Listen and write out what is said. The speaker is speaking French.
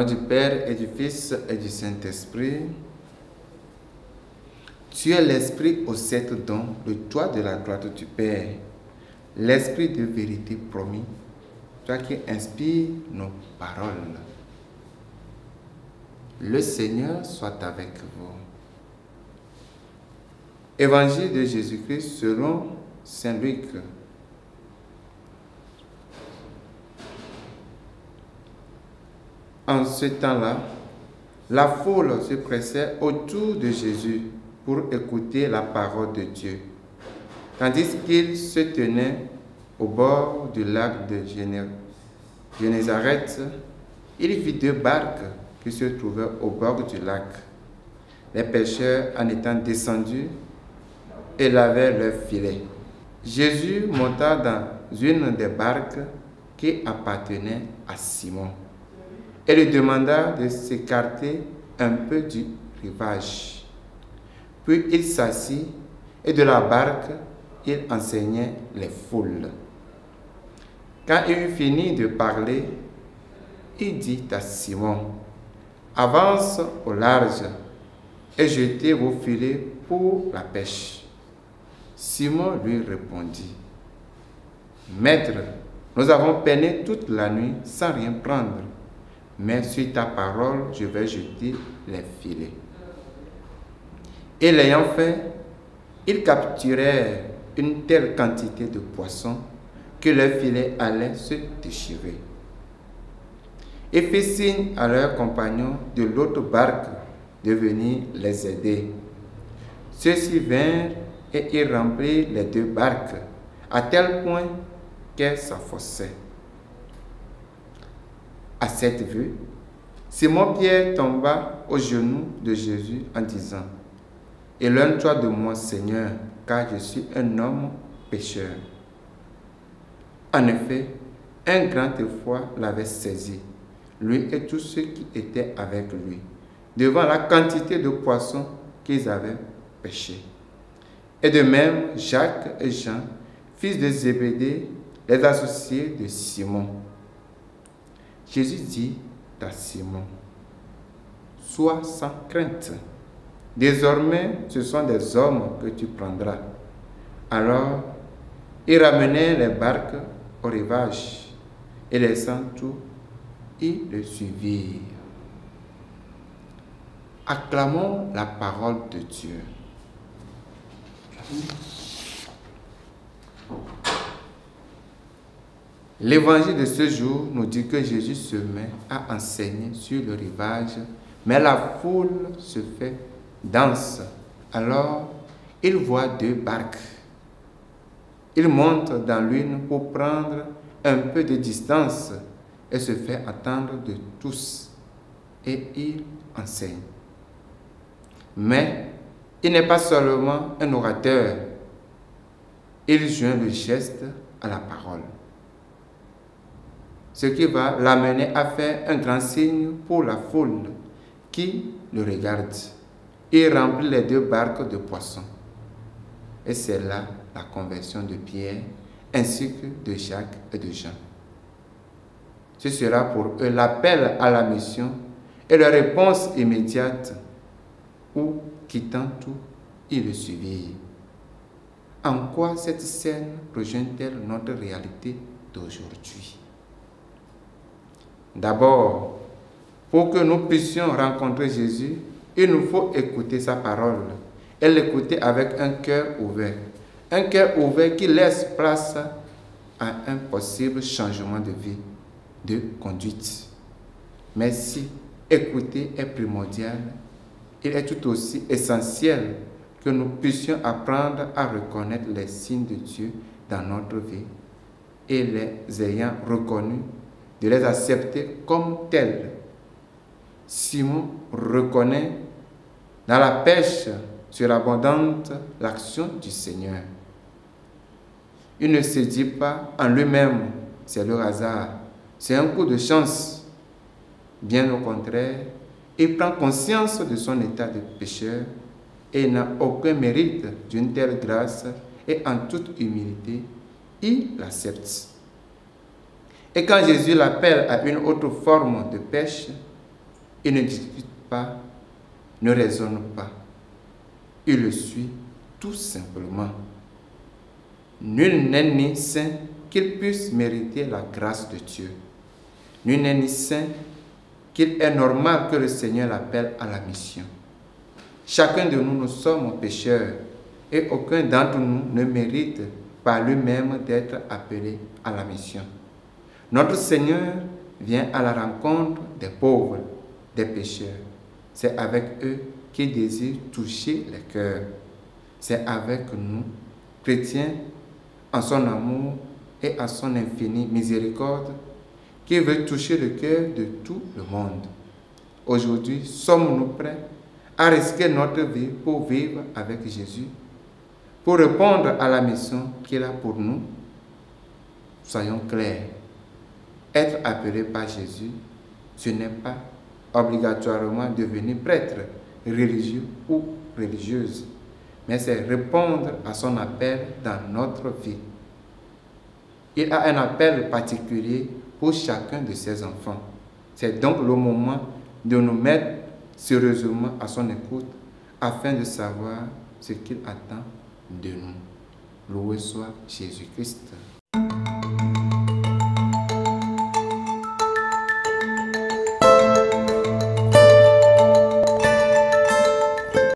du Père et du Fils et du Saint-Esprit. Tu es l'Esprit aux 7 dons, le toit de la droite du Père, l'Esprit de vérité promis, toi qui inspires nos paroles. Le Seigneur soit avec vous. Évangile de Jésus-Christ selon Saint Luc. En ce temps-là, la foule se pressait autour de Jésus pour écouter la parole de Dieu. Tandis qu'il se tenait au bord du lac de Génézareth, il vit 2 barques qui se trouvaient au bord du lac. Les pêcheurs, en étant descendus, élavaient leurs filets. Jésus monta dans une des barques qui appartenait à Simon et lui demanda de s'écarter un peu du rivage. Puis il s'assit et de la barque, il enseignait les foules. Quand il eut fini de parler, il dit à Simon, « Avance au large et jetez vos filets pour la pêche. » Simon lui répondit, « Maître, nous avons peiné toute la nuit sans rien prendre, mais sur ta parole, je vais jeter les filets. » Et l'ayant fait, ils capturèrent une telle quantité de poissons que leurs filets allaient se déchirer. Ils firent signe à leurs compagnons de l'autre barque de venir les aider. Ceux-ci vinrent et ils remplirent les 2 barques à tel point qu'elles s'affaissaient. À cette vue, Simon-Pierre tomba aux genoux de Jésus en disant, « Éloigne-toi de moi, Seigneur, car je suis un homme pécheur. » En effet, un grand effroi l'avait saisi, lui et tous ceux qui étaient avec lui, devant la quantité de poissons qu'ils avaient pêchés. Et de même, Jacques et Jean, fils de Zébédée, les associés de Simon. Jésus dit à Simon, « Sois sans crainte. Désormais, ce sont des hommes que tu prendras. » Alors, ils ramenèrent les barques au rivage et laissant tout, ils le suivirent. Acclamons la parole de Dieu. L'évangile de ce jour nous dit que Jésus se met à enseigner sur le rivage, mais la foule se fait dense. Alors, il voit 2 barques. Il monte dans l'une pour prendre un peu de distance et se fait attendre de tous. Et il enseigne. Mais il n'est pas seulement un orateur. Il joint le geste à la parole, ce qui va l'amener à faire un grand signe pour la foule qui le regarde. Il remplit les 2 barques de poissons. Et c'est là la conversion de Pierre ainsi que de Jacques et de Jean. Ce sera pour eux l'appel à la mission et la réponse immédiate où, quittant tout, ils le suivirent. En quoi cette scène rejoint-elle notre réalité d'aujourd'hui? D'abord, pour que nous puissions rencontrer Jésus, il nous faut écouter sa parole et l'écouter avec un cœur ouvert. Un cœur ouvert qui laisse place à un possible changement de vie, de conduite. Mais si écouter est primordial, il est tout aussi essentiel que nous puissions apprendre à reconnaître les signes de Dieu dans notre vie et les ayant reconnus, de les accepter comme tels. Simon reconnaît dans la pêche surabondante l'action du Seigneur. Il ne se dit pas en lui-même, c'est le hasard, c'est un coup de chance. Bien au contraire, il prend conscience de son état de pécheur et n'a aucun mérite d'une telle grâce et en toute humilité, il l'accepte. Et quand Jésus l'appelle à une autre forme de pêche, Il ne discute pas, ne raisonne pas. Il le suit tout simplement. Nul n'est ni saint qu'il puisse mériter la grâce de Dieu. Nul n'est ni saint qu'il est normal que le Seigneur l'appelle à la mission. Chacun de nous sommes pécheurs et aucun d'entre nous ne mérite par lui-même d'être appelé à la mission. Notre Seigneur vient à la rencontre des pauvres, des pécheurs. C'est avec eux qu'il désire toucher les cœurs. C'est avec nous, chrétiens, en son amour et à son infinie miséricorde, qu'il veut toucher le cœur de tout le monde. Aujourd'hui, sommes-nous prêts à risquer notre vie pour vivre avec Jésus, pour répondre à la mission qu'il a pour nous? Soyons clairs. Être appelé par Jésus, ce n'est pas obligatoirement devenir prêtre, religieux ou religieuse, mais c'est répondre à son appel dans notre vie. Il a un appel particulier pour chacun de ses enfants. C'est donc le moment de nous mettre sérieusement à son écoute afin de savoir ce qu'il attend de nous. Loué soit Jésus-Christ.